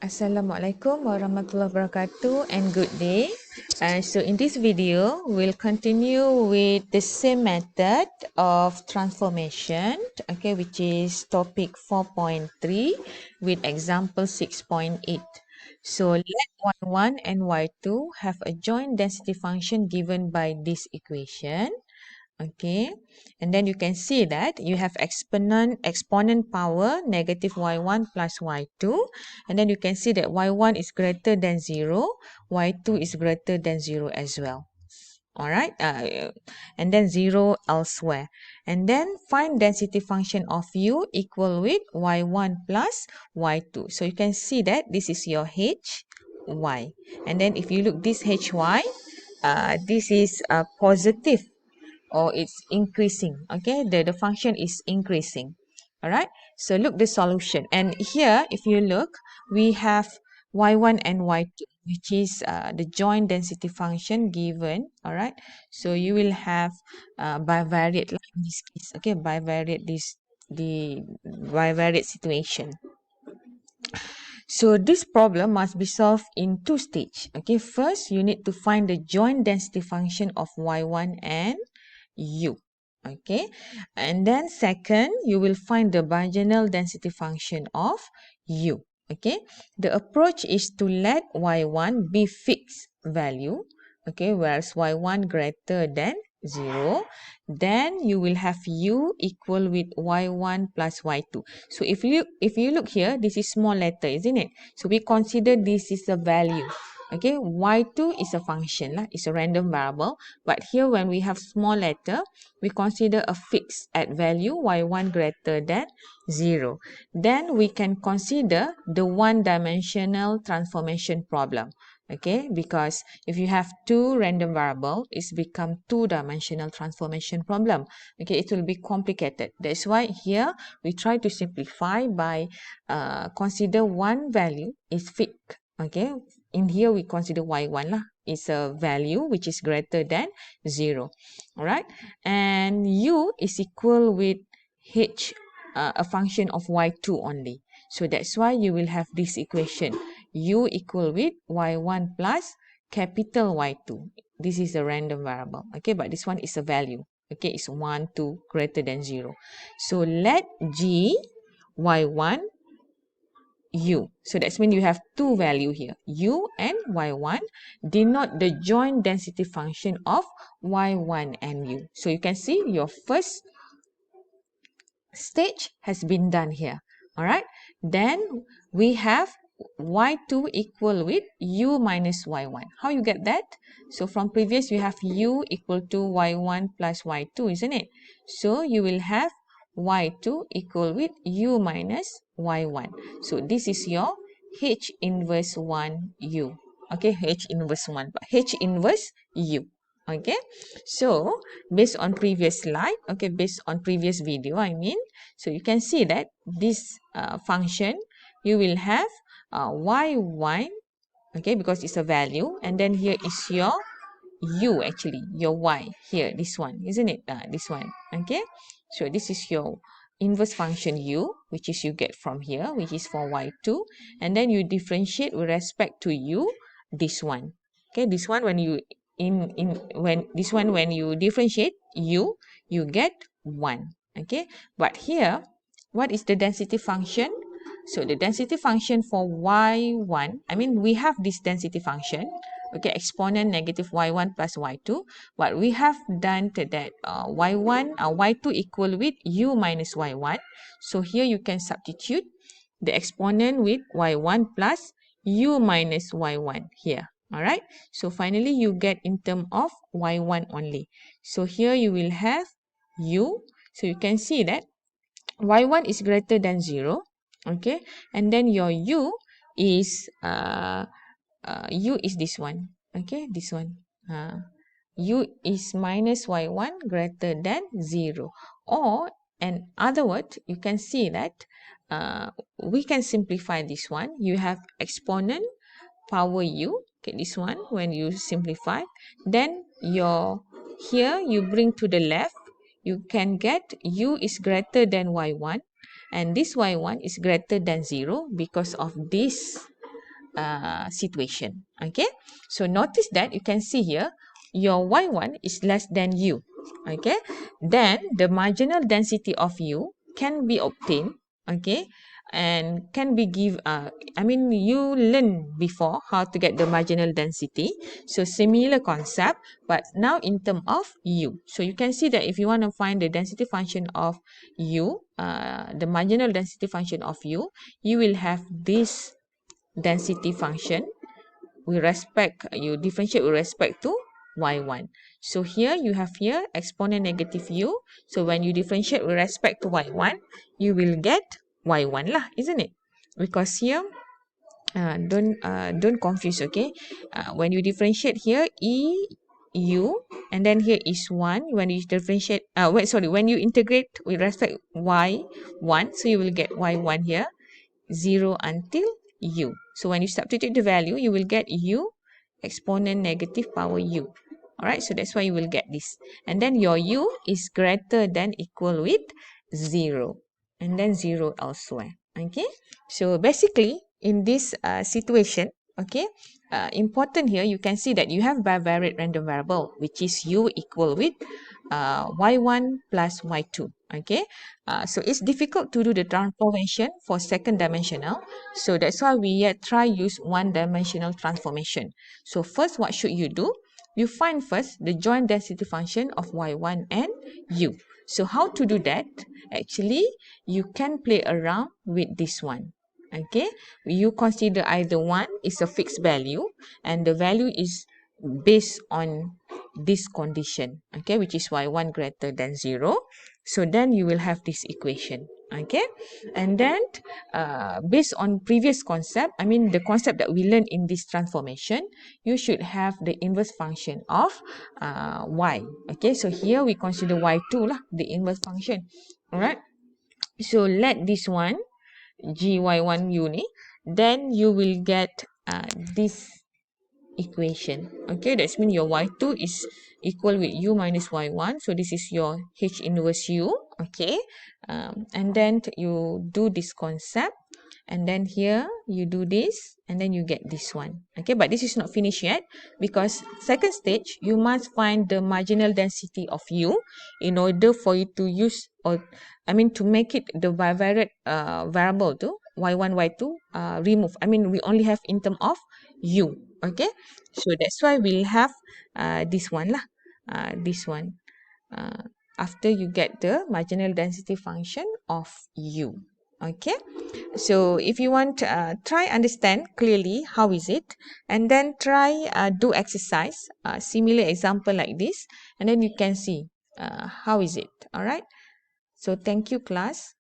Assalamualaikum warahmatullahi wabarakatuh and good day. So in this video, we'll continue with the same method of transformation, okay, which is topic 4.3 with example 6.8. So let y1 and y2 have a joint density function given by this equation. Okay, and then you can see that you have exponent power negative y1 plus y2, and then you can see that y1 is greater than 0, y2 is greater than 0 as well. All right, and then 0 elsewhere. And then find density function of u equal with y1 plus y2. So you can see that this is your h, y. And then if you look this hy, this is positive, or it's increasing. Okay, the function is increasing. All right, so look the solution, and here if you look, we have y1 and y2, which is the joint density function given. All right, so you will have bivariate, like in this case. Okay, bivariate, the bivariate situation. So this problem must be solved in two stages. Okay, first you need to find the joint density function of y1 and u. Okay, and then second you will find the binomial density function of u. Okay, the approach is to let y1 be fixed value, okay, whereas y1 greater than 0, then you will have u equal with y1 plus y2. So if you look here, this is small letter, isn't it? So we consider this is a value. Okay, y2 is a function, it's a random variable, but here when we have small letter, we consider a fixed at value y1 greater than 0. Then we can consider the one-dimensional transformation problem. Okay, because if you have two random variable, it's become two-dimensional transformation problem. Okay, it will be complicated. That's why here we try to simplify by consider one value is fixed. Okay, in here we consider y1 lah, is a value which is greater than 0. All right, and u is equal with h, a function of y2 only. So that's why you will have this equation, u equal with y1 plus capital Y2. This is a random variable. Okay, but this one is a value. Okay, it's 1, 2, greater than 0. So let g y1 u. So that's when you have two value here, u and y1, denote the joint density function of y1 and u. So you can see your first stage has been done here. All right, then we have y2 equal with u minus y1. How you get that? So from previous you have u equal to y1 plus y2, isn't it? So you will have y2 equal with u minus y1. So this is your h inverse 1 u. Okay, h inverse 1, but h inverse u. Okay, so based on previous slide, okay, based on previous video, I mean, so you can see that this function, you will have y1, okay, because it's a value, and then here is your u, actually your y here, this one, isn't it? This one. Okay, so this is your inverse function u, which is you get from here, which is for y2, and then you differentiate with respect to u, this one. Okay, this one, when you when you differentiate u, you get 1. Okay, but here what is the density function? So the density function for y1, I mean, we have this density function, okay, exponent negative y1 plus y2, but we have done that y2 equal with u minus y1. So here you can substitute the exponent with y1 plus u minus y1 here. All right, so finally you get in term of y1 only. So here you will have u. So you can see that y1 is greater than 0. Okay, and then your u is this one. Okay, this one. U is minus y1 greater than 0. Or in other words, you can see that we can simplify this one. You have exponent power u. Okay, this one, when you simplify, then your here you bring to the left, you can get u is greater than y1, and this y1 is greater than 0 because of this situation. Okay, so notice that you can see here your y1 is less than u. Okay, then the marginal density of u can be obtained. Okay, and can be you learned before how to get the marginal density, so similar concept, but now in terms of u. So you can see that if you want to find the density function of u, the marginal density function of u, you will have this density function you differentiate with respect to y1. So here you have here exponent negative u. So when you differentiate with respect to y1, you will get y1 lah, isn't it? Because here don't confuse, okay? When you differentiate here u, and then here is 1. When you differentiate when you integrate with respect y1, so you will get y1 here 0 until u. So when you substitute the value, you will get u exponent negative power u. Alright, so that's why you will get this. And then your u is greater than equal with 0. And then 0 elsewhere. Okay, so basically in this situation, okay, important here, you can see that you have bivariate random variable, which is u equal with y1 plus y2. Okay, so it's difficult to do the transformation for second dimensional. So that's why we try use one dimensional transformation. So first, what should you do? You find first the joint density function of y1 and u. So how to do that? Actually, you can play around with this one. Okay, you consider either one is a fixed value and the value is based on this condition, okay, which is y1 greater than 0. So then you will have this equation. Okay, and then based on previous concept, the concept that we learned in this transformation, you should have the inverse function of y. Okay, so here we consider y2 lah, the inverse function. Alright, so let this one gy1u ni, then you will get this equation. Okay, that's mean your y2 is equal with u minus y1. So this is your h inverse u. Okay, and then you do this concept, and then here you do this, and then you get this one. Okay, but this is not finished yet, because second stage you must find the marginal density of u in order for you to use, or to make it the bivariate variable to y1 y2 remove. We only have in term of u. Okay, so that's why we'll have this one lah, this one after you get the marginal density function of u. Okay, so if you want try understand clearly how is it, and then try do exercise similar example like this, and then you can see how is it. All right, so thank you class.